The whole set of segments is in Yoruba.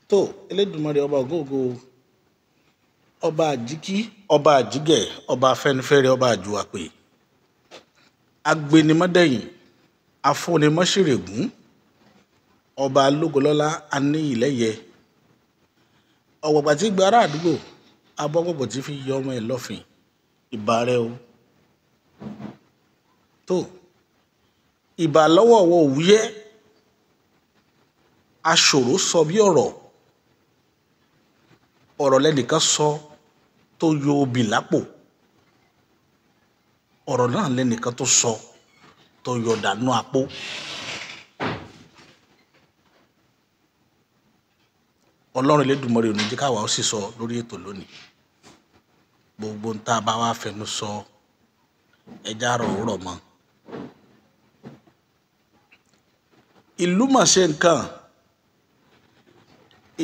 tó Elédùmarè ọba ògóògó, ọba àjíkí, ọba àjígẹ̀, ọba afẹ́nifẹ́re, ọba àjùwàpè, agbenimọ́dẹ̀yìn, afúnimọ́ṣèrègún, ọba alógolọ́lá aníyìlẹ́yẹ, ọ̀gbọ̀gbà tí gba ará àdúgbò, abọ́gbọ̀gbọ̀ tí fi yọ ọmọ ẹ̀ lọ́fìn, ìbà rẹ o. tó ìbà lọ́wọ́ ọwọ́ òwúyẹ́, aṣòro sọ bí ọ̀rọ̀ lẹ́nìkan sọ tó yọ obì lápò, ọ̀rọ̀ náà lẹ́nìkan tó sọ tó yọ dànù àpò. Ọlọ́run Elédùmarè ò ní jẹ́ káwa ó sì sọ lórí ètò lónìí. Gbogbo ń tá a bá wá fẹnu sọ ẹja rọ̀ ó rọ̀ mọ́. Ìlú mà ṣe nǹkan,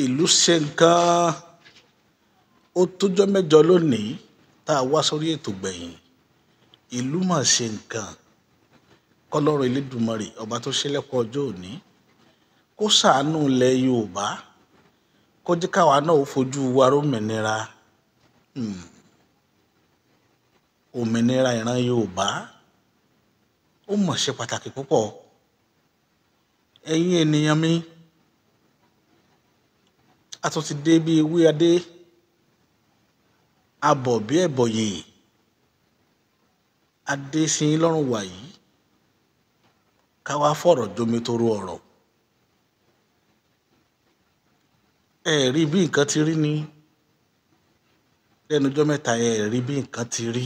ìlú ṣe nǹkan. Ó tójọ́ mẹ́jọ lónìí tá a wá sórí ètò gbẹ̀yìn. Ìlú mà ṣe nǹkan. Kọ́lọ́run Elédùmarè ọba tó ṣílẹ̀kùn ọjọ́ òní kó ṣàánú ilẹ̀ Yorùbá, kó jẹ́ káwa náà ó fojú wa rómìnira. Òmìnira ìran Yorùbá ó mà ṣe pàtàkì púpọ̀. Ẹ̀yin ènìyàn mi, a tún ti dé bí ewé adé, abọ̀ bí ẹ̀bọ̀yè, adé sí yín lọ́rùn wàyí, ká wá fọ̀rọ̀ jomitoro ọ̀rọ̀. Ẹ rí bí nǹkan ti rí ni lẹ́nu ọjọ́ mẹ́ta, ẹ rí bí nǹkan ti rí.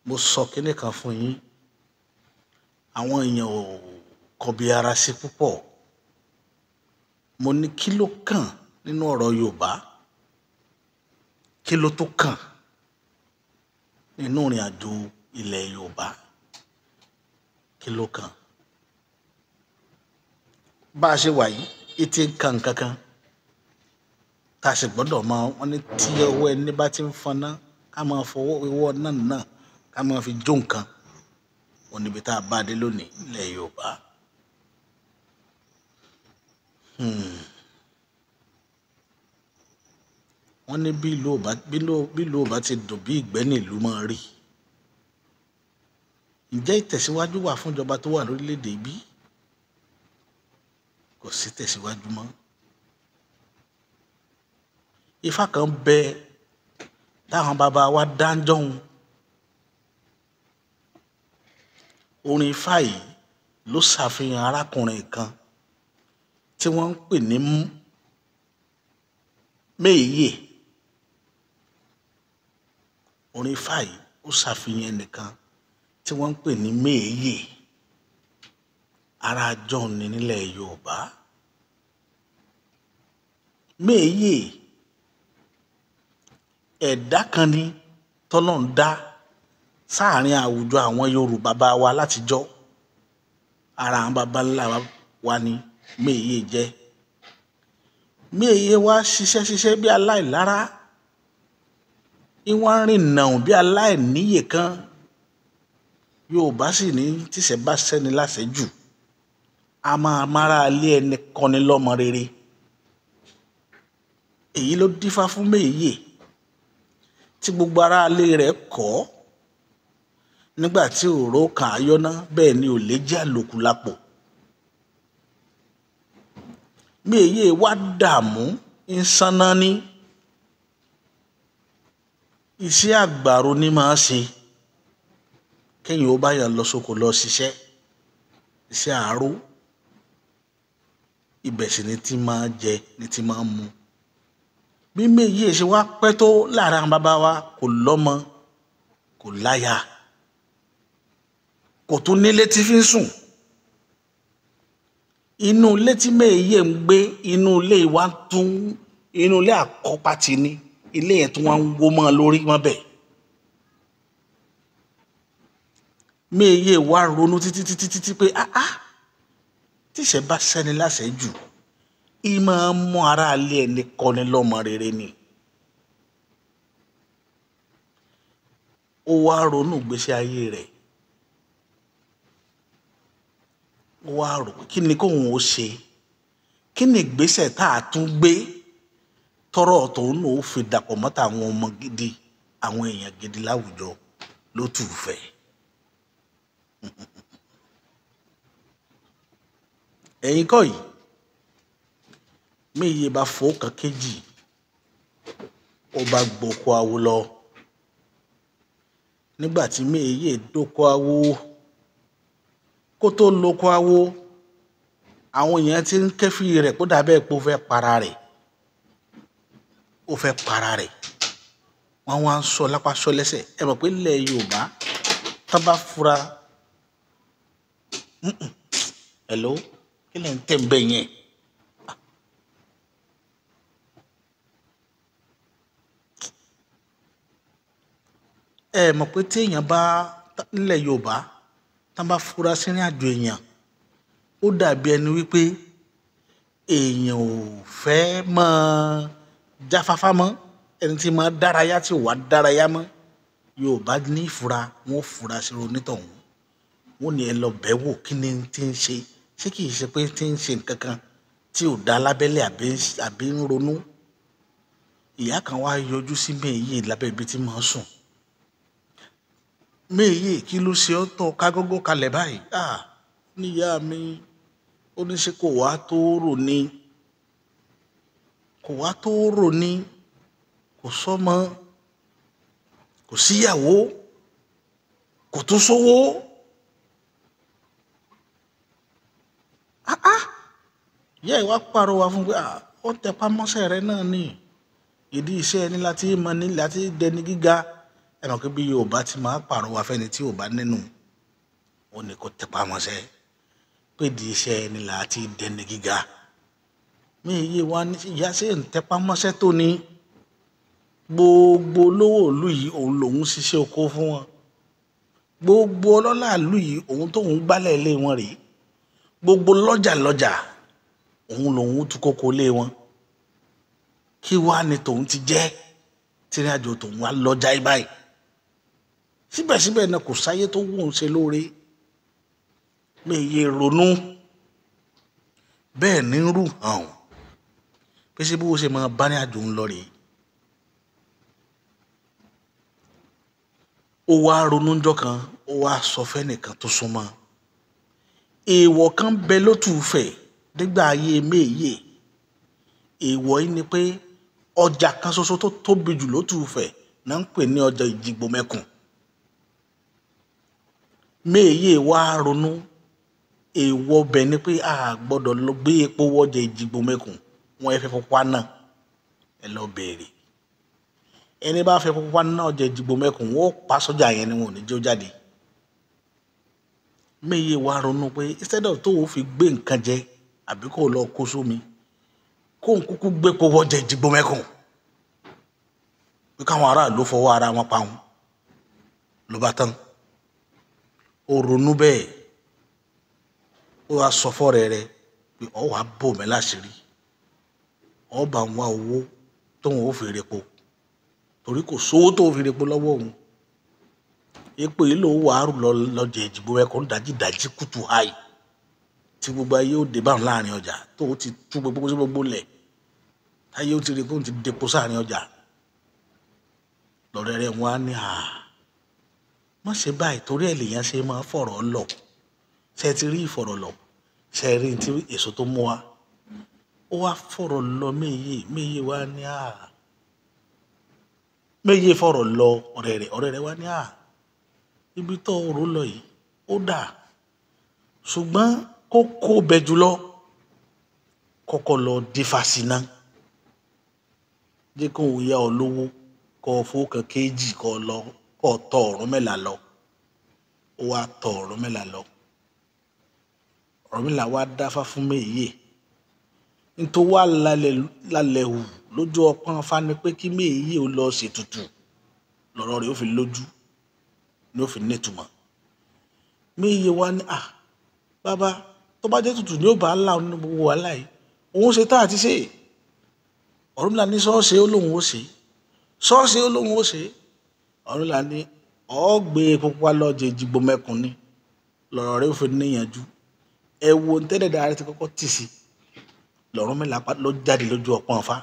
Mo sọ kinní kan fún yín, àwọn èèyàn ò kọbi ara sí púpọ̀. Mo ní kí ló kàn nínú ọ̀rọ̀ Yorùbá, kí ló tó kàn nínú ìrìn àjò ilẹ̀ Yorùbá, kí ló kàn. Bá a ṣe wà yìí, etí ń kan nǹkan kan tá a sì gbọ́dọ̀ mọ. Wọ́n ní tí ọwọ́ ẹni bá ti ń fọná, ká máa fọwọ́ ìwọ náà ká máa fi jó nǹkan. Ó níbi tá a bá dé lónìí ilẹ̀ Yorùbá. Wọ́n ní bí ìlú ò bá ti dùn bí ìgbẹ́ ní ìlú máa rí. Ǹjẹ́ ìtẹ̀síwájú wà fún ìjọba tó wà lórílẹ̀‐èdè bí? Kò sí tẹ̀síwájú mọ́. Ifá kan bẹ táwọn bàbá wa dáńjọ́hun. Orin Ifá yìí ló ṣàfihàn arákùnrin kan tí wọ́n ń pè ní Méyè. Orin Ifá yìí ó ṣàfihàn ẹnìkan tí wọ́n ń pè ní Méyè, ará Jọ́hun ní nílẹ̀ Yorùbá. Méyè ẹ̀dá kan ni tọ́lọ́run dá sáàrin àwùjọ àwọn Yorùbá bá wa látijọ́. Ara àwọn baba ńlá wa ni Méyè jẹ́. Méyè wá ṣiṣẹ́ bí aláìlára, ìwọ̀n rìn nàún bí aláìníyè kan. Yorùbá sì ní tíṣẹ́ bá ṣẹ́ni láṣẹ́jù, a máa mára lé ẹni kọ́ni lọ́mọ rere. Èyí ló dífá fún Méyè tí gbogbo ará ilé rẹ̀ kọ̀ nígbà tí òró kan ayọ́ná, bẹ́ẹ̀ ni ò lè jẹ́ àlòkù lápò. Méyè wá dààmú ń sanná ní iṣẹ́ àgbàro ní máa ṣe. Kéèyàn ó bá yàn lọ sóko lọ ṣiṣẹ́, iṣẹ́ àáró, ibẹ̀ sì ni tí máa jẹ ni tí máa mu. Bí Méyè ṣe wá pẹ́ tó láàrin àwọn bàbá wa, kò lọ́mọ, kò láya, kò tún nílé tí fi ń sùn. Inú ilé tí Méyè ń gbé, inú ilé àkọ́pàtì ni. Ilé yẹn tí wọ́n ń wó mọ́ lórí mọ́ bẹ̀. Méyè wá ronú títí pé tíṣẹ́ bá ṣẹ́ni láṣẹ́jù, ìmọ̀ mú ara ilé ẹni kọ́ni lọ́mọ rere ni. Ó wá ronú ìgbésí ayé rẹ̀. Ó wá rò pé kí ni kóun ó ṣe kí ni ìgbésẹ̀ tá a tún gbé tọrọ tòun náà ó fi dàpọ̀ mọ́ta àwọn ọmọ gidi àwọn èèyàn gidi láwùjọ ló tù fẹ́. ẹ̀yin kọ́ yìí Méyè bá fọkàn kejì ó bá gboko awo lọ. nígbà tí Méyè dóko awo kó tó lóko awo àwọn èèyàn ti ń kẹ́fì rẹ̀ kó dàbẹ́ pé ó fẹ́ para rẹ̀ wọ́n wá ń sọ lápá sọ lẹ́sẹ̀. ẹ mọ̀ pé ilẹ̀ Yorùbá tán bá fura hello kí lẹ̀ ń tẹ̀ ń bẹ̀ yẹn. ẹ mọ̀ pé tí èèyàn bá nílẹ̀ Yorùbá tán bá fura sírìn àjò èèyàn ó dàbí ẹni wípé èèyàn ò fẹ́ mọ́ jáfáfá mọ́ ẹni tí máa dárayá tí ò wá dárayá mọ́. Yorùbá ní ìfura wọn ò fura sí onítọ̀hún wọn ní ẹ lọ bẹ̀ wò kí ni tí ń ṣe ṣé kìí ṣe pé tí ń ṣe nǹkan kan tí ò dá lábẹ́lẹ̀ àbí ń ronú. ìyá kan wá yọjú sí Méyè lábẹ́ ibi tí mò ń sùn. Méyè kí ló ṣe ọ́ tọ́ ká gógó kalẹ̀ báyìí. níyà mi ó ní ṣe kò wá tó rò ní kò sọ́mọ kò síyàwó kò tún sówó. ìyá ìwà pàrọwà fún pé ó tẹpá mọ́ṣẹ́ rẹ náà ní ìdí iṣẹ́ ẹni láti mọ ní láti dẹni gíga. ẹ mọ̀ pé bí Yorùbá ti máa pàrọwà fẹ́ni tí ò bá nínú ó ní kó tẹpá mọ́ṣẹ́ pé ìdí iṣẹ́ ẹni láti dẹni gíga. Méyè wá ní ìyá ṣe ń tẹpá mọ́ṣẹ́ tó ní gbogbo olówó ìlú yìí òun lòun ṣiṣẹ́ oko fún wọn gbogbo ọlọ́lá ìlú yìí òun tóun gbálẹ̀ ilé wọn rèé gbogbo lọ́jà òun lòun tú kókó lé wọn. kí wàá ní tòun ti jẹ́ tìrìn àjò tòun wá lọ́jà báyìí síbẹ̀síbẹ̀ náà kò sáyé tó wù ú ṣe lóore. Méyè ronú bẹ́ẹ̀ ní rú hàn pé ṣé bó ṣe máa bá ní àjò ń lọ rèé. ó wá ronú ńjọ́ kan ó wá sọ fẹ́nìkan tó súnmọ́ èèwọ̀ kan bẹ lótùúfẹ̀ nígbà ayé Méyè. èèwọ̀ yìí ni pé ọjà kan ṣoṣo tó tóbi jù lótùúfẹ̀ náà ń pè ní ọjà Ìjìgbòmẹkùn. Méyè wá ronú èèwọ̀ bẹ̀ ni pé a gbọ́dọ̀ lọ gbé epo wọjà Ìjìgbòmẹkùn wọn ẹ fẹ́ fọpá náà ẹ lọ bẹ̀rẹ̀ ẹni bá fẹ́ fọpá náà ọjà Ìjìgbòmẹkùn wọn ó pa sọ́jà yẹn ni wọn ò ní jó jáde. Méyè wá ronú pé instead of tó o fi gbé nǹkan jẹ àbí kó o lọ kó sómi kó n kúkú gbé epo wọjà Ìjìgbòmẹkùn pé káwọn aráàlú fọwọ́ ara wọn pa wọn ló bá tán. ó ronú bẹ́ẹ̀ ó wá sọ fọ́rẹ́ rẹ̀ pé ọ wàá bò mí láṣìírí ọ bá ń wá owó tóun ó fi repo torí kò sówó tó fi repo lọ́wọ́ òun. epo yìí ló wàá rù lọ́jà Ìjìgbòmẹkùn dájí kùtù háì tí gbogbo ayé ó dé báwọn láàrin ọjà tó o ti tú gbogbo lẹ̀ táyé ó ti rí kó o ti depo sáàrin ọjà. lọ́rẹ́ rẹ̀ wọ́n á ní má ṣe báyìí torí ẹ̀ lèèyàn ṣe máa fọ̀rọ̀ lọ ṣe ti rí ìfọ̀rọ̀ lọ ṣe rí ti èso tó mú wa. ó wá fọ̀rọ̀ lọ Méyè wá ní Méyè fọ̀rọ̀ lọ ọ̀rẹ́ rẹ̀ wá ní ibi tó rò lọ yìí ó dà ṣùgbọ́n kókó bẹ jùlọ kọ́kọ́ lọ dífá síná jẹ́ kó o yá ọ lówó kọ́ ọ fowókan kéjì kọ́ ọ lọ kọ́ ọ tọ Ọ̀rúnmìlà lọ. ó wá tọ Ọ̀rúnmìlà lọ. Ọ̀rúnmìlà wá dáfá fún Méyè nítorí wà lálẹ́ hù lójú ọpọ́n fani pé kí Méyè ó lọ ṣètùtù lọ́rọ̀ rẹ̀ ó fi lójú ni ó fi nítumọ̀. Méyè wá ní bàbá tó bá jẹ́ tutù ni ó bá là ní gbogbo wàhálà yìí òun ṣe tá àti ṣe. Ọ̀rúnmìlà ní ṣọ́ọ̀ṣì ó lóun ó ṣe ṣọ́ọ̀ṣì ó lóun ó ṣe. Ọ̀rúnmìlà ní ọ̀gbé pupa lọ́jà Ìjìgbòmẹkùn ni lọ́rọ̀ rẹ̀ ó fi níyànjú. ẹ wo ntẹ́lẹ̀dá rẹ ti kọ́kọ́ tì sí l'Ọ̀rúnmìlà ló jáde lójú ọpọ́n Ifá.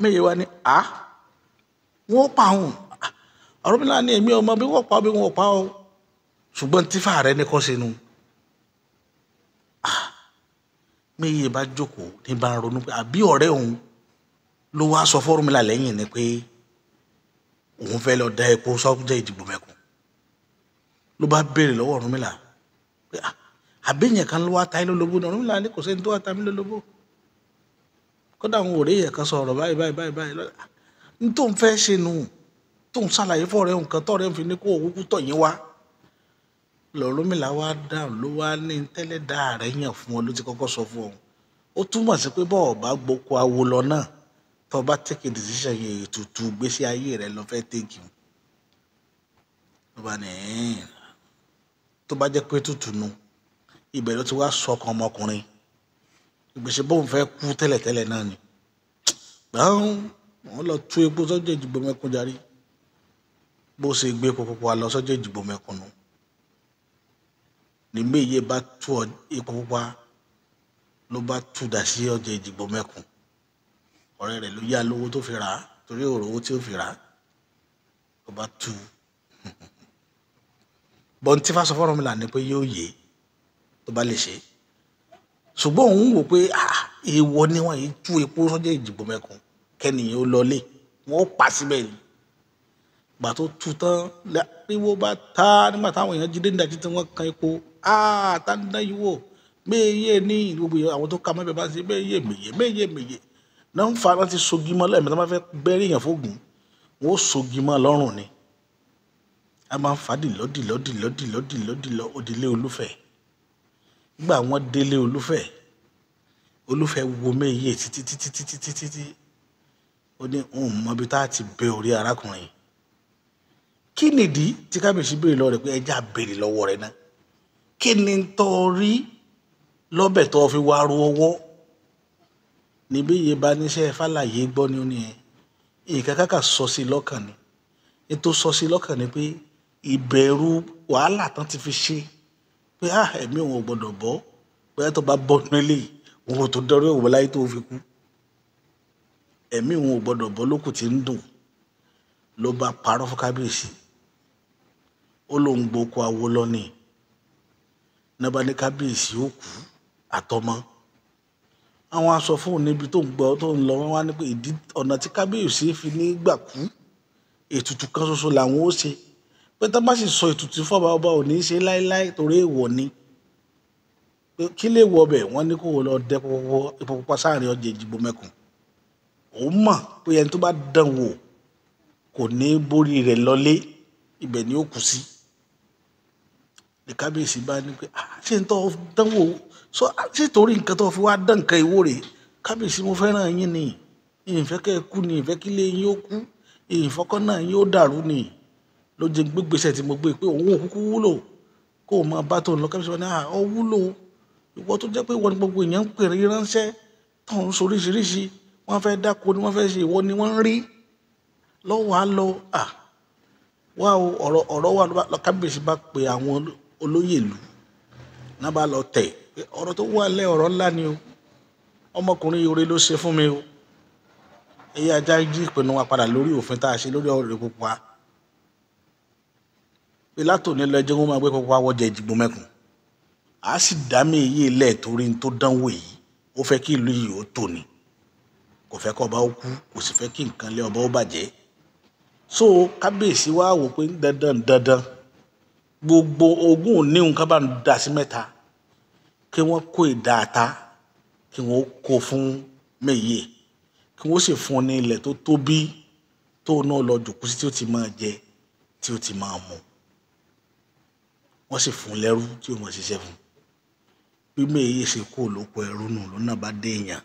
Méye wá ní wọ́n pa òun. Ọ̀rúnmìlà ní èmi ọmọ bí wọ́n pa bí wọ́n pa o, ṣùgbọ́n tífà rẹ ní kọ́ sínú. Méye bá jókòó ní bá ń ronú pé àbí ọ̀rẹ́ òun ló wá sọ fọ́rúnmìlà lẹ́yìn ni pé òun fẹ́ lọ da epo sọ́jọ́ Ìdìgbòmẹ̀kùn. Ló bá béèrè lọ́wọ́ Ọ̀rúnmìlà pé àbíyàn kan ló wá ta ilé olóbó ní. Ọ̀rúnmìlà ní kò sẹ́ni tó wá ta mí lólobó, kódà àwọn òré yẹn kan sọ̀rọ̀ báyìí ní tóun fẹ́ ṣe nù, tóun ṣàlàyé fọ́ọ̀rẹ́ òun kan tọ́ọ̀rẹ́ ń fi ní kó òun kú tọ̀ yín wá. L'Ọ̀rúnmìlà wá dáhùn ló wá ní tẹ́lẹ̀ dá rẹ̀ yàn fún ọ ló ti kọ́kọ́ sọ fún ọ. Ó túmọ̀ sí pé bọ́ọ̀ bá gboko awo lọ náà tó bá take a decision yẹn ètùtù gbésí ayé rẹ lọ fẹ́ take o. Ló bá ní tó bá jẹ́ pé tútù nu ibẹ̀ ló ti wá sọkàn ọmọkùnrin ìgbésẹ̀ bóun fẹ́ kú tẹ́lẹ̀tẹ́lẹ̀ náà ni. Wọ́n lọ tú epo sọ́jọ́ Ìdìgbòmẹ̀kùn jàre, bó ṣe gbé epo pupa lọ sọ́jọ́ Ìdìgbòmẹ̀kùn nù. Ní Méye bá tú epo pupa ló bá tú dà sí ọjà Ìdìgbòmẹ̀kùn. Ọ̀rẹ́ rẹ̀ ló yá lówó tó fi rà á torí òrò owó tí ó fi rà á ló bá tú. Bọ́n tí Ifá sọ fọ́rúnmìlà ni pé yóò yé tó bá lè ṣe, ṣùgbọ́n òun wò pé èèwọ̀ ni wọ́n yìí tú epo sọ́jọ́ Ìdìgbòmẹ̀kùn kẹ́nìyàn ó lọlé wọ́n ó pa síbẹ̀ ni. Gbà tó tú tán láríwó bá ta nígbà táwọn èèyàn jí déńdà tí wọ́n kan epo tá ń dán yìí wò. Méye ní gbogbo àwọn tó ka mọ́ ibẹ̀ bá ṣe Méye náà ń fa láti sogi mọ́ lẹ́ẹ̀mí tó máa fẹ́ bẹ́rí èèyàn fógun wọ́n ó sogi mọ́ lọ́rùn ni. A máa ń fa dìlọ́ òdìlé Olúfẹ̀. Nígbà wọ́n délé Olúfẹ̀ wo Méye títí ó ní òun mọ ibi tá a ti bẹ orí arákùnrin. Kí nìdí tí kábíyèsí béèrè lọ rẹ̀ pé ẹja béèrè lọ́wọ́ rẹ̀ náà kí ni tó rí lọ́bẹ̀ tó fi wá ru ọwọ́. Ní Méye bá níṣẹ́ fàlàyé gbọ́ ni ó ní nǹkan kákà sọ sí lọ́kàn ni. Ètò sọ sí lọ́kàn ni pé ìbẹ̀rù wàhálà tán ti fi ṣe pé ẹ̀mí òun ò gbọ́dọ̀ bọ́ bóyá tó bá bọ́ nílé òun ò tó dọ́rọ́ òun láyé tó fi kú. Ẹ̀mí òun ò gbọ́dọ̀ bọ́ lókù tí ń dùn ló bá parọ́ fún kábíyèsí. Ó lóun gboko awo lọ́nì náà bá ní kábíyèsí ó kú àtọmọ. Àwọn aṣọ fún òun níbi tó ń gbọ́ tó ń lọ wọ́n wá ní pé ìdí ọ̀nà tí kábíyèsí fi ní gbà kú ètùtù kan ṣoṣo làwọn ó ṣe pé tá bá sì sọ ètùtù fọ́ba ọba ò ní í ṣe láéláé torí èèwọ̀ ni. Kí lè wọ ọbẹ̀ wọ́n ní kó lọ dẹ epo pupa sáàrin ọjà Ìdìgbòmẹ̀kùn. Òun mọ̀ pé ẹni tó bá dán wò kò ní borí rẹ̀ lọlé ibẹ̀ ni ó kù sí. Ní kábíyèsí bá ní pé ṣé n tó dán wò ṣé torí nǹkan tó fi wá dán nǹkan ìwó rẹ̀. Kábíyèsí mo fẹ́ràn yín ni ìfẹ́ kẹ́ ẹ kú ni ìfẹ́ kí lé yín ó kú ìfọkàn náà yín ó dàrú ni ló jẹ́ gbégbèsè tí mo gbé pé òun ò kúkú wúlò kó o máa bá tó ń lọ. Kábíyèsí wọn ní ọ wúlò ìwọ tó jẹ́ pé ìwọ ni gbogbo èèyàn ń pèrè ránṣẹ́ tó ń soríṣiríṣi wọ́n fẹ́ dáko ni wọ́n fẹ́ ṣe ìwọ ni wọ́n ń rí lọ́wọ́ á lọ wá o ọ̀rọ̀ wà lọ. Kábíyèsí bá pe àwọn olóyè ìlú náà bá lọ tẹ̀ ọ̀rọ̀ tó wà lẹ́ ọ̀rọ̀ ńlá ni o ọmọkùnrin yorùbá ló ṣe fún mi o. Èyí ajá yí ìpinnu wa padà lórí òfin tá a ṣe lórí ọ̀rọ̀ pupa pé látòní lọ ẹjẹ́ wọn máa gbé pupa wọ́jà Ìdìgbòmẹ̀kùn. A sì dá Méye ilẹ̀ torí tó dánwò yìí ó fẹ́ kí ìlú yìí ó tò ní kò fẹ́ kí ọba ó kú kò sì fẹ́ kí nǹkan lé ọba ó bàjẹ́. So kábíyèsí wá wò pé dandan gbogbo ogún òníhun ká bá ń da sí mẹ́ta kí wọ́n kó ìdá ata kí wọ́n kó fún Méye kí wọ́n sì fún un ní ilẹ̀ tó tóbi tó náà lọ jòkó sí tí ó ti máa jẹ tí ó ti máa mu. Wọ́n sì fún lẹ́rú tí ó máa ṣiṣẹ́ fún. Bí Méye ṣe kó lóko ẹrú nù lọ́nà bá dé èèyàn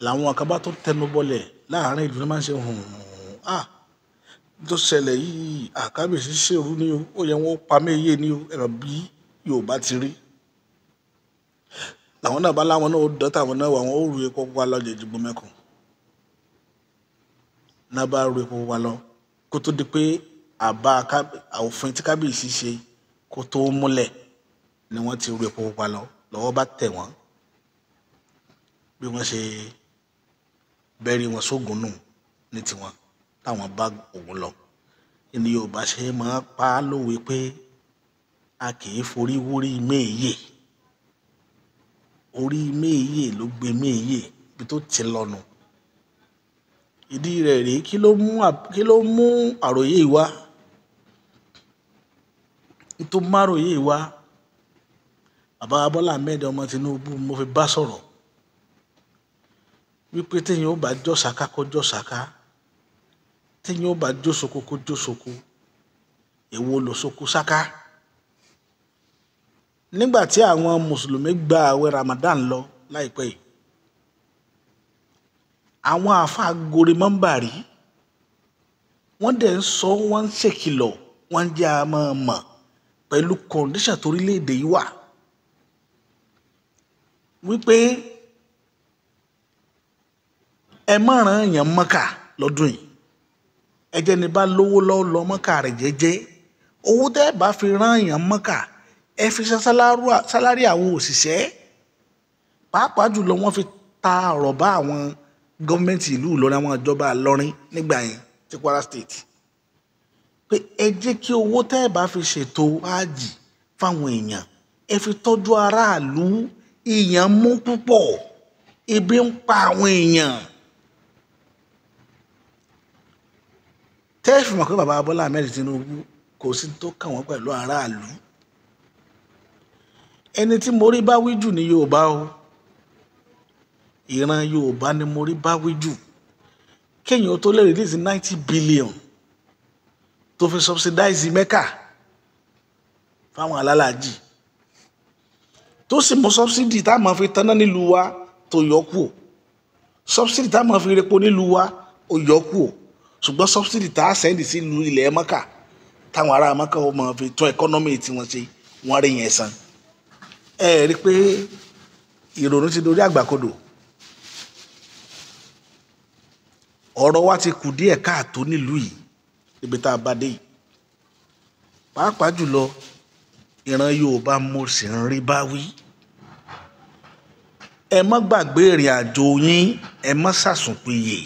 làwọn àkàbà tó tẹnu bọ́lẹ̀ láàárín ìlú náà máa ń ṣe tó ṣẹlẹ̀ yìí kábíyèsí ṣèrú ni ó yẹ wọ́n pa Méye ni ẹ̀rọ bí Yorùbá ti rí. Làwọn náà bá láwọn náà ó dán táwọn náà wà wọ́n ó ru epo pupa lọ́jà Ìdìgbòmẹ̀kùn. Náà bá ru epo pupa lọ kó tó di pé òfin tí kábíyèsí ṣe kó tó múlẹ̀ ni wọ́n ti ru epo pupa lọ lọ́wọ́ bá tẹ̀ wọ́n bí wọ́n ṣe bẹ́rí wọn sógun nù ní tiwọn táwọn bá òun lọ. ní Yorùbá ṣe máa pa á lówe pé a kì í forí wórí méèyè, orí méèyè ló gbé méèyè bí tó ti lọ́nu. ìdí rẹ̀ rèé kí ló mú àròyé wá, tó máròyé wá. Bàbá Bọ́lá Ahmed ọmọ Tinubu mo fi bá sọ̀rọ̀ wípé téèyàn ó bá jọ́ sàká kó jọ́ sàká, téèyàn ó bá jó soko kó jó soko, èwo ló soko sáká. nígbà tí àwọn mùsùlùmí gba àwẹ̀ Ramadan lọ láìpẹ́ yìí, àwọn àáfàá gorí mọ́ńbàrí wọ́n dẹ̀ ń sọ, wọ́n ń ṣèkìlọ̀, wọ́n ń jẹ́ àmọ́ mọ̀ pẹ̀lú kọ̀ǹdíṣàn torílẹ̀-èdè yìí wà wípé ẹ má rán èèyàn Mọ́kà lọ́dún yìí. ẹ jẹ́ ní bá lówó lọ́wọ́ lọ Mọ́kà rẹ̀ jẹ́jẹ́. owó tẹ́ ẹ bá fi rán èèyàn Mọ́kà ẹ fi san sálárì àwọn òṣìṣẹ́. pàápàá jùlọ wọ́n fi ta ọ̀rọ̀ bá àwọn gọ́ọ̀mẹ̀ntì ìlú Ìlọrin, àwọn ìjọba Ìlọrin nígbà yẹn ti Kwara State, pé ẹ jẹ́ kí owó tẹ́ ẹ bá fi ṣètò ájì fáwọn èèyàn ẹ fi tọ́jú aráàlú. èèyàn mú púpọ̀, ebi ń pa àwọn èèyàn. tẹ́ẹ̀fì mọ̀ pé bàbá Bọ́lá Ahmed Tinubu kò sí tó kàn wọ́n pẹ̀lú aráàlú. ẹni tí mo rí bá wí jù ní Yorùbá o, ìran Yorùbá ni mo rí bá wí jù. kéèyàn tó lè release 90 billion tó fi subsidize Mẹ́kà fáwọn alálàájì, tó sì mú subsidy tá a máa fi tanná nílùú wa tó yọ kù, subsidy tá a máa fi repo nílùú wa ó yọ kù, ṣùgbọ́n subsidy tá a sẹ́ndì sí ìlú ilẹ̀ Mẹ́kà táwọn ará Mẹ́kà ó máa fi tún economy tí wọ́n ṣe, wọ́n rí yẹn san. ẹ rí i pé ìrònú ti dorí àgbàkodò. ọ̀rọ̀ wa ti kù díẹ̀ káàtó nílùú yìí níbi tá a bá dé yìí. pàápàá jùlọ ìran Yorùbá mo sì ń rí bá wí. ẹ má gbàgbé ìrìn àjò yín, ẹ má ṣàsùnpìyè,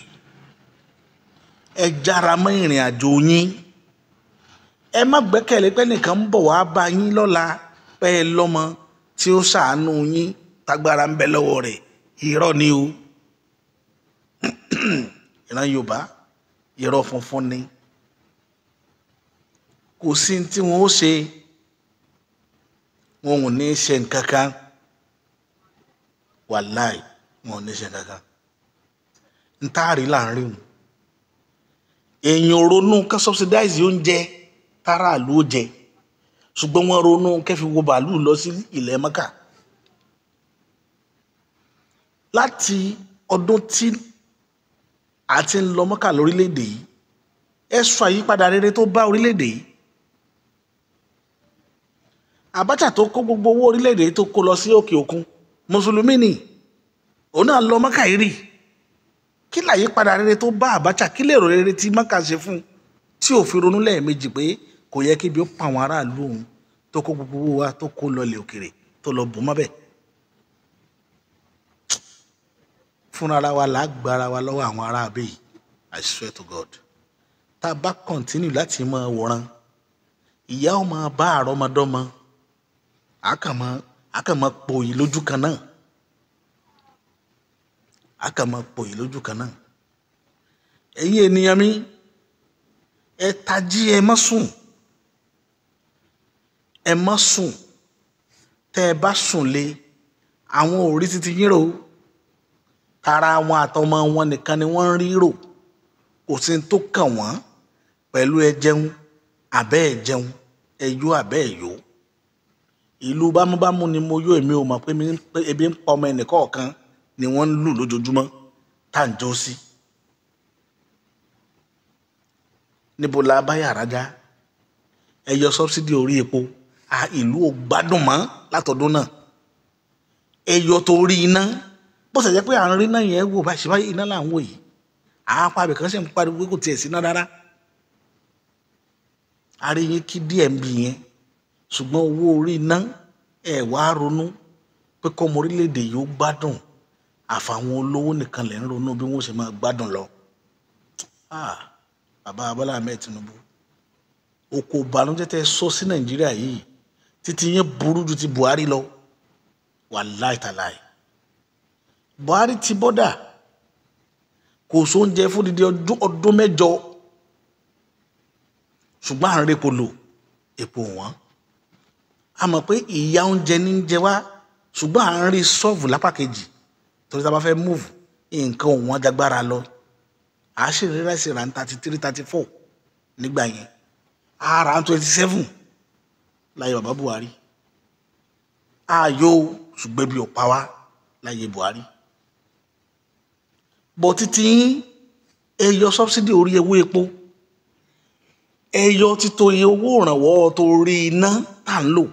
ẹ jára mọ́ ìrìn àjò yín. ẹ má gbẹ́kẹ̀lé pé nìkan ń bọ̀ wá bá yín lọ́la pé ẹ lọ́mọ tí ó ṣàánú yín tágbára ń bẹ lọ́wọ́ rẹ̀. irọ́ ni o. ìran Yorùbá irọ́ funfun ni. kò sí tí wọ́n ó ṣe, wọn ò ní ṣe nǹkan kan. wàláì wọn ò ní ṣe nǹkan kan. ń táàrí láàrin wọn. èèyàn ronú ká subsidize oúnjẹ táràlú ó jẹ, ṣùgbọ́n wọ́n ronú kẹ́fi wo bàálù lọ sí ilẹ̀ Mẹ́kà. láti ọdún tí a ti ń lọ Mẹ́kà lórílẹ̀‐èdè yìí, ẹ sọ àyípadà rere tó bá orílẹ̀‐èdè yìí. Abacha tó kó gbogbo owó orílẹ̀‐èdè yìí tó kó lọ sí òkè òkun, mùsùlùmí ni òun náà lọ Mẹ́kà yìí rí. kí làyípadà rere tó bá Abacha, kí lèrò rere tí Mẹ́kà ṣe fún tí ò fi ronú lẹ́ẹ̀mejì pé kò yẹ kí ibi ó pa àwọn aráàlú òun tó kó gbogbo owó wa tó kó lọlẹ̀ òkèrè tó lọ bù mọ́bẹ̀. fúnra wa là á gbára wa lọ́wọ́ àwọn ará abẹ́ yìí. I swear to God. tá a bá kọ́ntínú láti máa wòran, ìyá ò máa bá àrọ́mọdọ́mọ, àkàmọ́ pòyì lójú kan náà. àkàmọ́ pòyì lójú kan náà. ẹ̀yin ènìyàn mi, ẹ tají, ẹ má sùn. ẹ má sùn. tẹ́ ẹ bá sùn lé àwọn òrí títí yín rò, tara wọn àtọmọ wọn nìkan ni wọ́n ń rí rò. kò sí tó kàn wọ́n pẹ̀lú ẹ jẹun àbẹ́ ẹ jẹun, ẹ yó àbẹ́ ẹ yó. ìlú bámúbámú ni mo yó, èmi ò mọ̀ pé ebi ń pa ọmọ ẹnìkọ̀ọ̀kan ni wọ́n ń lù lójoojúmọ́ tá à ń jó sí. níbo la bá yàrá já? ẹ yọ sọ́bsidì orí epo, ìlú ò gbádùn mọ́ látọdún náà. ẹ yọ torí iná, bó ṣe jẹ́ pé à ń rí iná yẹn wò báyìí, báyìí iná là ń wò yìí. àwọn apá abìkan ṣe ń pariwo pé kò tiẹ̀ sí iná rárá. a rí yín kí díẹ̀ ń bì yẹn, ṣùgbọ́n owó orí iná ẹ̀ wá ronú pé pé kọ́mọ orílẹ̀-èdè yìí ó gbádùn àfàwọn olówó nìkan lè ń ronú bí wọ́n ṣe máa gbádùn lọ. Bàbá Bọ́lá Ahmed Tinubu, oko ìbànújẹ́ tẹ́ sọ sí Nàìjíríà yìí títí yẹn burú ju ti Buhari lọ. Wàláì tàláì. Buhari ti bọ́dà kò sóúnjẹ fún dídí ọdún 8 ṣùgbọ́n à ń repo lò epo wọn. A mọ̀ pé ìyà oúnjẹ ní ń jẹ wá ṣùgbọ́n à ń rí sọ́ọ̀fù lápá kejì torí tá a bá fẹ́ múùfù nǹkan òun wọn jagbára lọ. À á sì rí ráìsì rà ní 33, 34 nígbà yẹn. A rà ní 27 láyé bàbá Buhari. Ayò ṣùgbọ́n bí ò pa wá láyé Buhari. Bọ̀ títí ẹ yọ sọ́bsidì orí owó epo, ẹ yọ títò owó ìrànwọ́ torí iná tá ń lò.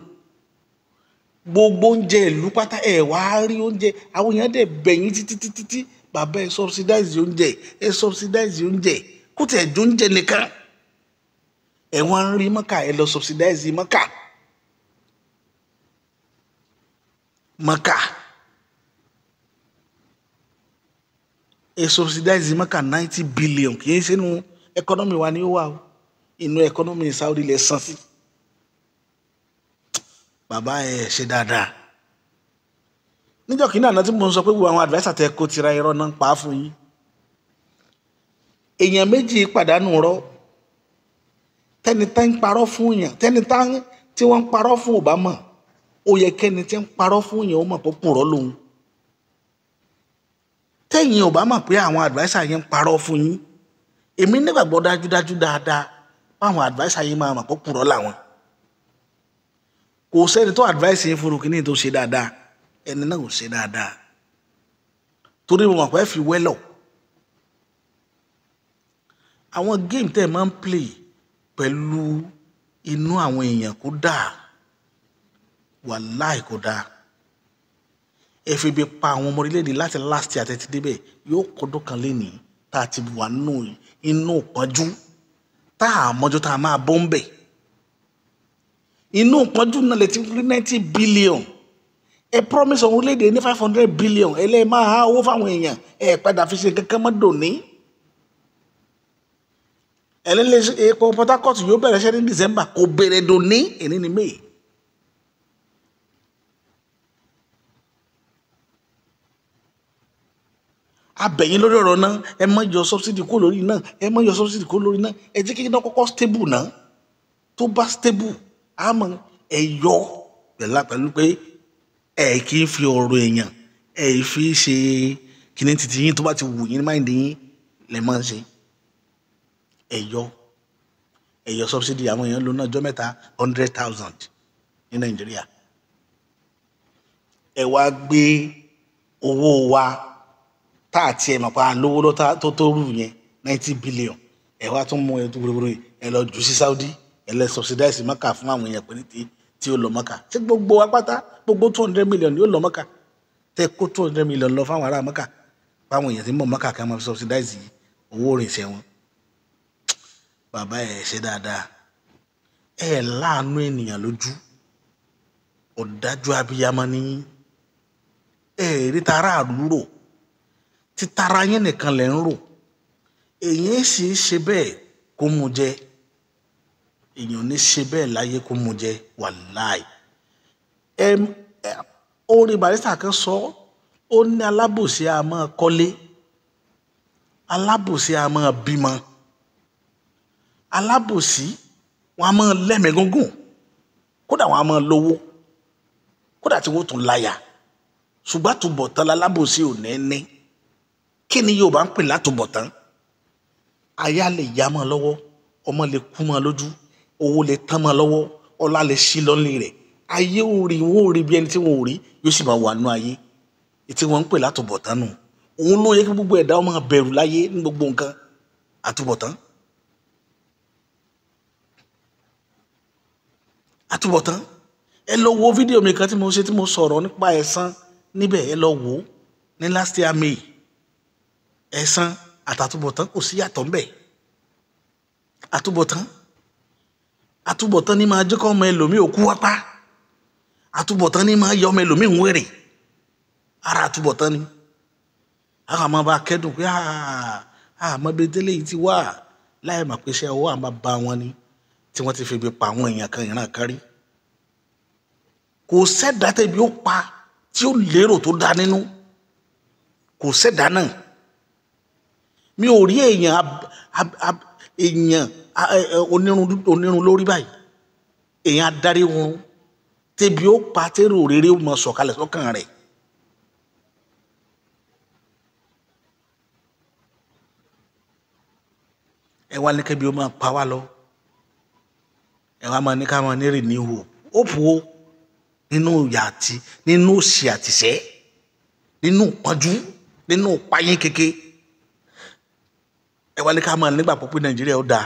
Gbogbo oúnjẹ ìlú pátá ẹ wá rí oúnjẹ, àwọn èèyàn dẹ̀ bẹ̀yìn títí bàbá ẹ subsidize oúnjẹ, ẹ subsidize oúnjẹ kó tẹ̀ jó oúnjẹ nìkan. Ẹ wá ń rí mọ́kà, ẹ lọ subsidize mọ́kà. Ẹ subsidize mọ́kà 90 billion kì í ṣe inú ẹkọ́nọ́mì wa ni ó wà o, inú ẹkọ́nọ́mì Saudi lè san sí. Bàbá ẹ ṣe dáadáa. Níjọ́ kìíní àná tí mo ń sọ pé gbogbo àwọn adviser tẹ kó tira irọ́ náà ń pa á fún yín. Èèyàn méjì pàdánù rọ́. Tẹ́ni tá ń parọ́ fún yàn, tẹ́ni tá tí wọ́n ń parọ́ fún ò bá mọ̀, ó yẹ kẹ́ni tí ń parọ́ fún yàn ó mọ̀ pé purọ́ lòun. Tẹ́yìn ò bá mọ̀ pé àwọn adviser yẹn ń parọ́ fún yín, èmi nígbàgbọ́ dájúdájú dáadáa báwọn adviser yẹn máa mọ̀ pé purọ́ làwọn. Kò sẹ́ni tó advice yín fún kínní tó ṣe dáadáa, ẹni náà ò ṣe dáadáa. Torí mo mọ̀ pé fi wẹ́lọ̀. Àwọn game tẹ́ ẹ máa ń play pẹ̀lú inú àwọn èèyàn kò dáa. Wàláì kò dáa. Ẹ fi bí pa àwọn ọmọ orílẹ̀-èdè láti last year àtẹ̀tí débẹ̀ yóò kọ́dún kan lénìí tá a ti wà inú ìpọ́njú tá a mọ́jọ́ tá a máa bọ́ ń bẹ̀. Inú ìpọ́njú náà lè ti rí 90 billion. Ẹ promise àwọn orílẹ̀-èdè ní 500 billion. Ẹ lẹ́ẹ̀ máa há owó fáwọn èèyàn. Ẹ padà fi ṣe kankan mọ́ dòní. Ẹ lẹ́lẹ́ epo Port Harcourt yóò bẹ̀rẹ̀ ṣẹ́ ní December kò bẹ̀rẹ̀ dòní èní ní May. Abẹ̀yìn lórí ọ̀rọ̀ náà, ẹ má yọ subsidy kó lórí náà, ẹ má yọ subsidy kó lórí náà. Ẹ jẹ́ kí iná kọ́kọ́ stable náà. Tó bá stable, àmọ́ ẹ yọ pẹ̀lú pé ẹ kì í fi ọ̀rọ̀ èèyàn, ẹ fi ṣe kíní títí yín tó bá ti wù yín ní máìndì yín lè máa ń ṣe. Ẹ yọ subsidy àwọn èèyàn lò náà ọjọ́ mẹ́ta 100,000 ní Nàìjíríà. Ẹ wá gbé owó wa tá àti ẹ̀ mọ̀ pa lówó tó rù yẹn 90 billion. Ẹ wá tún mú ẹ tó gbogbo ẹ lọ jù sí Saudi, ẹ lọ subsidize Mọ́kà fún àwọn èèyàn pé tí ó lọ Mọ́kà. Ṣé gbogbo apáta gbogbo 200 million ni ó lọ Mọ́kà? Tẹ́ kó 200 million lọ fáwọn ará Mọ́kà fáwọn èèyàn tí mọ̀ Mọ́kà kí wọ́n máa subsidize owó ìrìnsẹ̀ wọn. Bàbá ẹ ṣe dáadáa. Ẹ láàánú ènìyàn lójú. Ọ̀dájú abiyamọ ni yín. Ẹ rí tara àdúrò. Tí tara yín nìkan lẹ̀ ń rò. Èyàn sì ṣe bẹ́ẹ̀ kó mu jẹ. Èyàn ní ṣe bẹ́ẹ̀ láyé kó mu jẹ wàláì. Orin Barrister kan sọ, ó ní alábòsí a máa kọ́lé, alábòsí a máa bímọ, alábòsí wọn a máa lẹ́mìí gúngùn, kódà wọn a máa lówó, kódà tí wọ́n tún láyà. Ṣùgbọ́n àtúbọ̀tán lálábòsí ò ní. Kí ni Yorùbá ń pè látúbọ̀tán? Aya lè yá mọ́ lọ́wọ́, ọmọ lè kú mọ́ lójú, owó lè tán mọ́ lọ́wọ́, ọlá lè ṣí lọ́lé rẹ̀. Ayé ò rí, wọn ò rí bí ẹni tí wọn ò rí, yóò sì máa wà nú ayé. Tí wọ́n ń pè látúbọ̀tán nù. Òun ló yẹ kí gbogbo ẹ̀dá ọmọ bẹ̀rù láyé ní gbogbo nǹkan. Àtúbọ̀tán. Àtúbọ̀tán. Ẹ lọ wo fídíò mi kan tí mo ṣe tí mo sọ̀rọ̀ nípa ẹ̀san níbẹ̀, ẹ lọ wò ó ní last year May. Ẹ̀san àtàtúbọ̀tán kò sí yàtọ̀ ńbẹ̀. Àtúbọ̀tán ní máa jẹ́ kọ́ ọmọ ẹlòmíì òkú wápá. Àtúbọ̀tán ní máa yọ ọmọ ẹlòmíì ń wèrè. ara àtúbọ̀tán ni a kà máa bá kẹ́dùn pé àmọ́ bí délé yìí ti wà láì mà pé iṣẹ́ ọwọ́ àmọ́ bá wọn ni tí wọ́n ti fi ibi pa àwọn èèyàn kan ìran kan rí kò sẹ́dá tẹ̀bi ó pa tí ó lérò tó dá nínú kò sẹ́dá náà mi ò rí èèyàn onírun lórí báyìí èèyàn adarí wọn tẹ̀bi ó pa tẹ́rù rere ó mọ sọ̀kalẹ̀ sọ́kàn rẹ̀ ẹ wá ní kẹ́bi ó máa pa wá lọ ẹ wá máa ní ká máa nírì ní ihò ó bù ó nínú ìyà àti nínú òṣì àtìṣẹ́ nínú pọ́njú nínú payín kéke ẹ wá ní ká máa nígbà pọ̀ pé Nàìjíríà ó dáa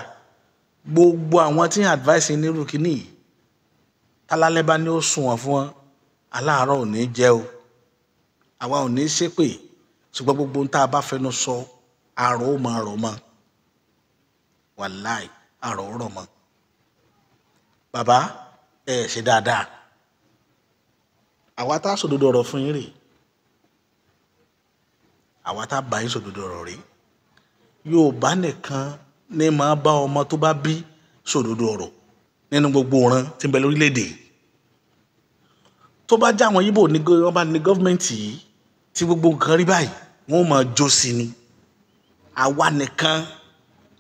gbogbo àwọn tí ń advice nírú kínní yìí tálálẹ́ bá ní ó sùn wọ́n fún wọn aláàárọ̀ ò ní jẹ́ o àwa ò ní ṣépè ṣùgbọ́n gbogbo ohun tá a bá fẹnu sọ àrò ó máa rọ̀ mọ́ wàláì àrò ó rọ̀ mọ́ bàbá ẹ ṣe dáadáa àwa tá a sòdodo ọ̀rọ̀ fún yín rè àwa tá a bá yín sòdodo ọ̀rọ̀ rè Yorùbá nìkan ní máa bá ọmọ tó bá bí sòdodo ọ̀rọ̀ nínú gbogbo ọ̀ràn tí ń bẹ lórílẹ̀‐èdè tó bá já àwọn Yíbò ní wọ́n bá ní gọ́fìmẹ̀ntì yìí tí gbogbo nǹkan rí báyìí wọ́n máa jó sí ni àwa nìkan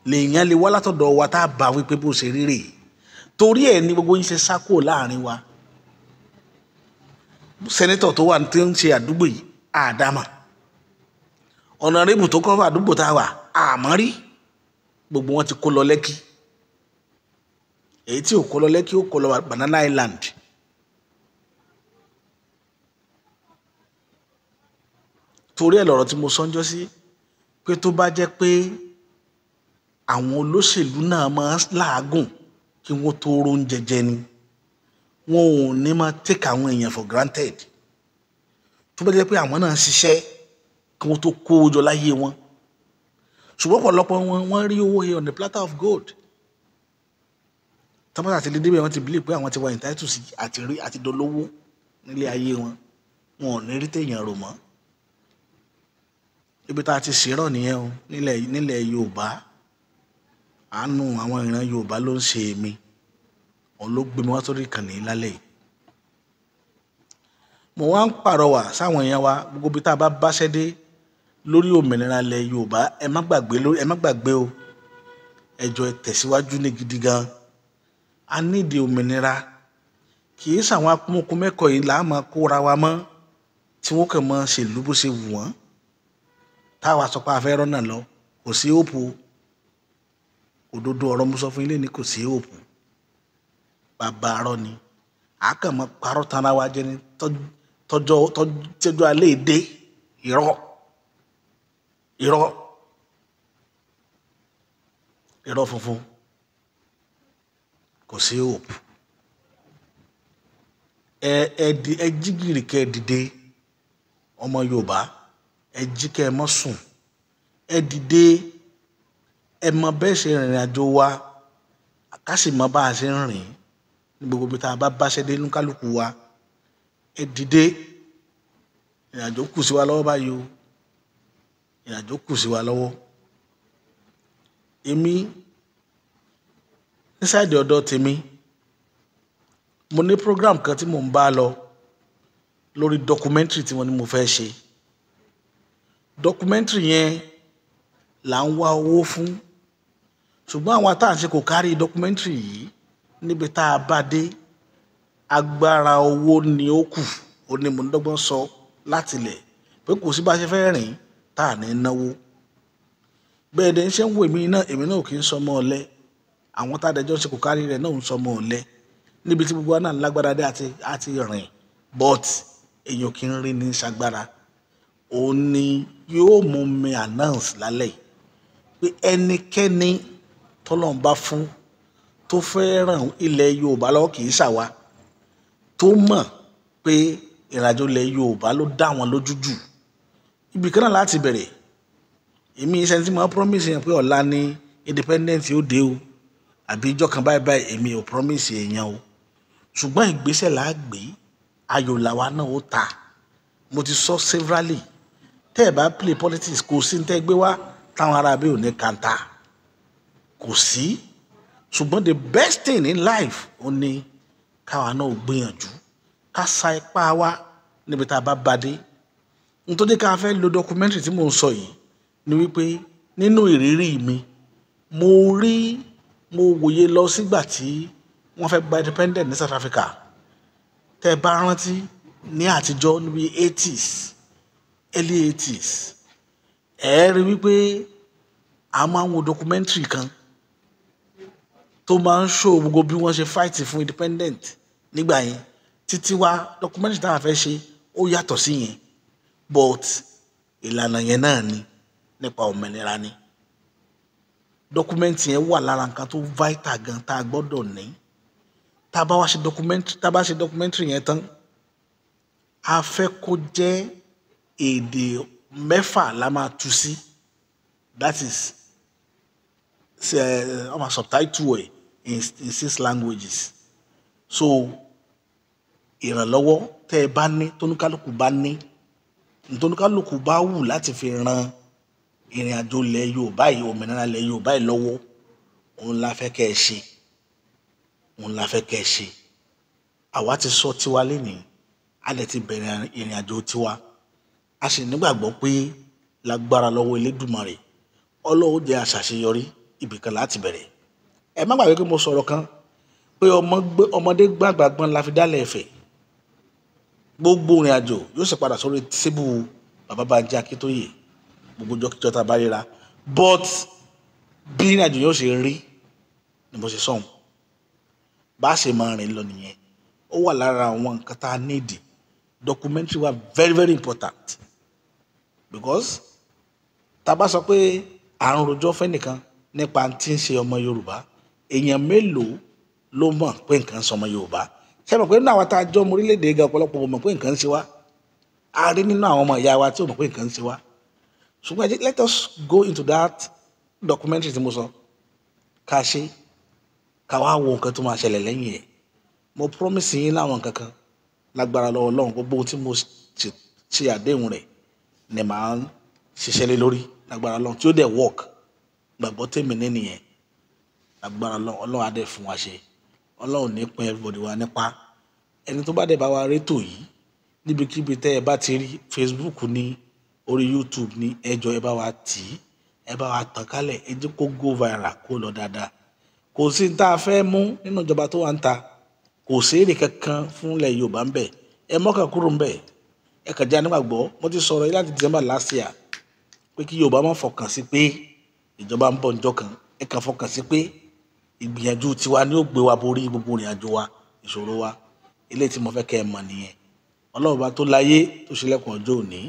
lèèyàn lè wá látọ̀dọ̀ wa tá a bá wípé bó ṣe rí rèé torí ẹ̀ ní gbogbo yín ṣe sá kúrò láàrin wa sẹ́nẹ́tọ̀ tó wà tí ń ṣe àdúgbò yìí àdámà ọ̀nàrẹ́bù tó kọ́ àdúgbò tá a wà àmọ́ rí gbogbo wọn ti kó lọ Lẹ́kì èyí tí ò kó lọ Lẹ́kì ó kó lọ Banana Island torí ẹ̀ lọ̀rọ̀ tí mo sọ́njọ́ sí pé tó bá jẹ́ pé àwọn olóṣèlú náà máa ń làágùn kí wọ́n tó róúnjẹ jẹ ni wọn ò ní máa take àwọn èèyàn for granted tó bá jẹ́ pé àwọn náà ń ṣiṣẹ́ kí wọ́n tó kó o jọ láyé wọn ṣùgbọ́n ọ̀pọ̀lọpọ̀ wọ́n rí owó here on the platter of gold tọ́pọ̀ àti lédè bẹ́ẹ̀ wọ́n ti believe pé àwọn ti wà entitled sí àti dolówó nílé ayé wọn wọn ò ní rí téèyàn rò mọ́ ibi tá a ti ṣèrọ̀ nìyẹn o nílẹ̀ Yorùbá àánú àwọn ìran Yorùbá ló ń ṣe èmi òun ló gbé mi wá sórí ìkànnì lálẹ́ yìí mo wá ń pàrọwà sáwọn èèyàn wa gbogbo bí tá a bá báṣẹ́ dé lórí òmìnira ilẹ̀ Yorùbá ẹ má gbàgbé o ẹ jọ̀ọ́ ẹ tẹ̀síwájú ní gidi gan a nídìí òmìnira kì í ṣàwọn akúmọkún mẹ́kọ̀ọ́ yìí là á máa kóra wa mọ́ tí wọ́n kàn máa ṣèlú bó ṣe wù wọ́n táwa sọ pé a fẹ́ rọ́nà lọ kò sí òpó òdodo ọ̀rọ̀ mo sọ fún ilé ní kò sí òpó bàbá arọ ni a kàn máa parọ́ tanra wa jẹ ni tọ́jọ́ alẹ́ èdè irọ́ funfun kò sí òpó ẹ jí gìrì kẹ́ ẹ dìde ọmọ Yorùbá ẹ jí kẹ́ ẹ mọ́ sùn ẹ dìde ẹ mọ bẹ́ẹ̀ ṣe rìnrìn àjò wa ká sì mọ bá a ṣe ń rìn ní gbogbo ibi tá a bá báṣẹ́ dé ní kálukú wa ẹ dìde ìrìn àjò kù sí wa lọ́wọ́ báyìí o ìrìn àjò kù sí wa lọ́wọ́ èmi nísàdì ọ̀dọ̀ tèmi mo ní program kan tí mò ń bá lọ lórí documentary tí wọ́n ní mo fẹ́ ṣe documentary yẹn là ń wá owó fún ṣùgbọ́n àwọn àtàǹṣe kò kárí documentary yìí níbi tá a bá dé agbára owó ni ó kù ó ní mo ń dọ́gbọ́n sọ látilẹ̀ pé kò sí bá a ṣe fẹ́ rìn tá à ní náwó bẹ́ẹ̀ ni ṣé ń wo èmi náà kì í sọmọ ọ̀lẹ àwọn tá a dẹjọ́ ṣe kò kárí rẹ̀ náà ń sọmọ ọ̀lẹ níbi tí gbogbo wa náà lágbára dé àti rìn but èèyàn kì í rí ní ṣagbára òun ni yóò mú mi announce lálẹ́ pé ẹnikẹ́ni tọ́lọ́run bá fún tó fẹ́ràn ilẹ̀ Yorùbá lọ́wọ́ kì í ṣàwa tó mọ̀ pé ìrìnàjò ilẹ̀ Yorùbá ló dá wọn lójú jù ibì kan náà láti bẹ̀rẹ̀ èmi iṣẹ́ tí mo promise yẹn pé ọ̀la ni independent yóò dé o àbí ìjọ kan báyìí èmi ò promise èèyàn o ṣùgbọ́n ìgbésẹ̀ là á gbé ayò làwa náà ó ta mo ti sọ severally tẹ́ ẹ bá play politics kò sí tẹ́ gbé wá táwọn ará bí ò ní kàńtà kò sí ṣùgbọ́n the best thing in life ó ní káwa náà gbìyànjú ká sa ipá wa níbi tá a bá bá dé nítorí ká fẹ́ lo documentary tí mò ń sọ yìí ni wípé nínú ìrírí mi mo wòye lọ sígbà tí wọ́n fẹ́ gba independent ní South Africa tẹ́ bá rántí ní àtijọ́ níbi 80s early 80s rí wípé a máa ń wo documentary kan tó máa ń show gbogbo bí wọ́n ṣe fight fún independent nígbà yẹn títí wá documentary táwọn fẹ́ ṣe ó yàtọ̀ sí yẹn but ìlànà yẹn náà ni nípa òmìnira ni documentary yẹn wà lára nǹkan tó vital gan tá a gbọ́dọ̀ ní tá a bá ṣe documentary yẹn tán a fẹ́ kó jẹ́ èdè 6 la máa tú sí that is subtitle in 6 languages so ìrànlọ́wọ́ tẹ́ ẹ bá ní tóníkálùkù bá wù láti fi ran ìrìn àjò ilẹ̀ Yorùbá yìí òmìnira ilẹ̀ Yorùbá yìí lọ́wọ́ òun la fẹ́ kẹ́ ẹ ṣe àwa ti sọ tiwa lénìí a lè ti bẹ̀rẹ̀ ìrìn àjò tiwa a sì nígbàgbọ́ pé lágbára lọ́wọ́ Elédùmarè Ọlọ́run jẹ́ àṣàṣeyọrí ibìkan láti bẹ̀rẹ̀ ẹ má gbàgbé pé mo sọ̀rọ̀ kan pé ọmọdé gbàgbàgbọ́n la fi dálẹ̀ Ifẹ̀ gbogbo ìrìn àjò yóò sì padà sórí tébù bàbá Bánjí Akíntóyè gbogbo jọkíjọ tá a bá ríra but bí ìrìn àjò yóò ṣe rí ni mo ṣe sọ̀hún bá a ṣe máa rìn lọ nìyẹn ó wà lára àwọn nǹkan tá a nídìí documentary wa very very important because tá a bá sọ pé à ń rojọ́ fẹ́nìkan nípa tí ń ṣe ọmọ Yorùbá èèyàn mélòó ló mọ̀ pé nǹkan ń ṣe ọmọ Yorùbá ṣé mọ̀ pé nínú àwọn tá a jọ ọmọ orílẹ̀-èdè ga ọ̀pọ̀lọpọ̀ mọ̀ pé nǹkan ń ṣe wá a rí nínú àwọn ọmọ ìyá wa tí ò mọ̀ pé nǹkan ń ṣe wá ṣùgbọ́n let us go into that documentary tí mo sọ ká ṣe ká wá wo nǹkan tó máa ṣẹlẹ̀ lẹ́yìn ẹ̀ mo promise yín láwọn nǹkan kan lágbára lọ́wọ́ Ọlọ́run gbogbo ohun tí mo ṣe àdéhùn rẹ̀ ni màá ń ṣiṣẹ́ lé lórí lágbára Ọlọ́run tí ó dẹ̀ work gbàgbọ́ tèmi ní nìyẹn lágbára Ọlọ́run á dẹ̀ fún wa ṣe Ọlọ́run ní pín everybody wa nípa ẹni tó bá dẹ̀ bá wa rétò yìí níbikíbi tẹ́ ẹ bá ti rí Facebook ní orí YouTube ní ẹjọ́ ẹ bá wa tì í ẹ bá wa tàn kálẹ̀ ẹ jẹ́ kó go viral kó lọ dáadáa kò sí ní tá a fẹ́ mú nínú ìjọba tó wà ń ta kò sí èrè kankan fún ilẹ̀ Yorùbá ń bẹ̀ ẹ mọ́kàn kúrò ń bẹ̀ ẹ kàn já nígbàgbọ́ mo ti sọ̀rọ̀ yìí láti December last year pé kí Yorùbá má fọkàn sí pé ìjọba ń bọ̀ níjọ́ kan ẹ kàn fọkàn sí pé ìgbìyànjú tiwa ni ó gbé wa borí gbogbo ìrìn àjò wa ìṣòro wa eléyìí tí mo fẹ́ kẹ́ ẹ mọ̀ nìyẹn Ọlọ́run bá tó láyé tó ṣílẹ̀kùn ọjọ́ òní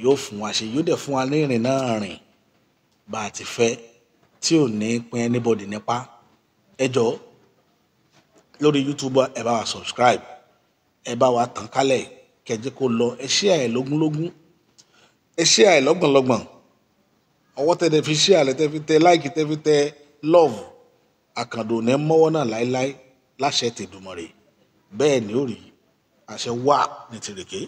yóò fún wa ṣe yóò dẹ̀ fún wa ní ìrìn náà rìn bá a ti fẹ́ tí ò ní pín anybody nípa ẹ jọ̀ọ́ lórí YouTube ẹ bá wa subscribe ẹ bá wa tàn kálẹ̀ kẹjẹ kó lọ ẹ share ẹ lógúnlógún ẹ share ẹ lọ́gbọ̀nlọ́gbọ̀n ọwọ́ tẹ́ fi share ẹ tẹ́ fi tẹ like tẹ́ fi tẹ love àkàndò ní mọ́wọ́ náà láéláé láṣẹ tèdùmọ̀rè bẹ́ẹ̀ ni ó rí àṣẹ wà ní tìrèké.